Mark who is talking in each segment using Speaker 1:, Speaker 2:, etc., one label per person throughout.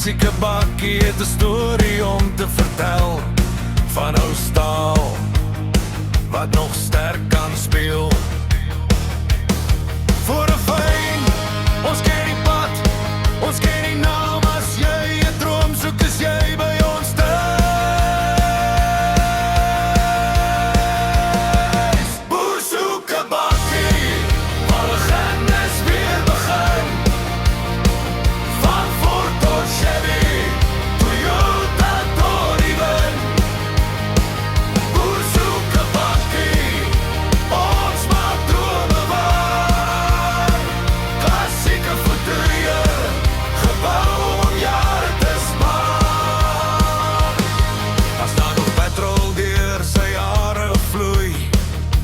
Speaker 1: Klassieke bakkie het 'n storie om te vertel, van ou staal wat nog sterk kan speel. Voor 'n fyn, ons ken die pad, ons ken die naam. As jy 'n droom soek, is jy by ons tuis. Boer soek 'n bakkie, waar begin is weer begin. Van Ford tot Chevy, Toyota tot die wind. Boer soek 'n bakkie, ons maak drome waar. Klassieke voertuie, gebou om jare te spaar. As daar nog petrol deur sy hare vloei,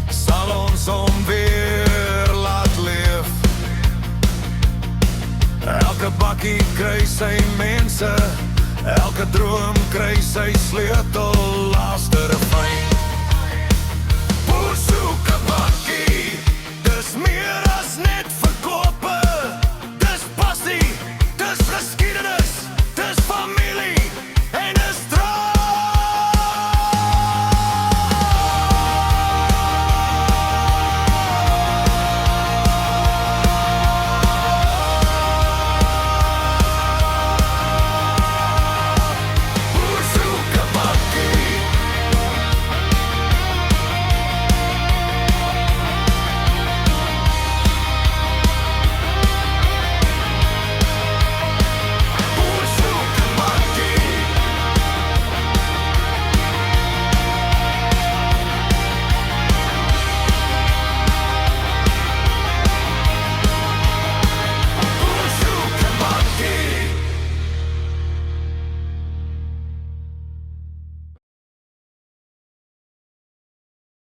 Speaker 1: sal ons hom weer laat leef. Elke bakkie kry sy mense, elke droom kry sy sleutel, laaste refrein.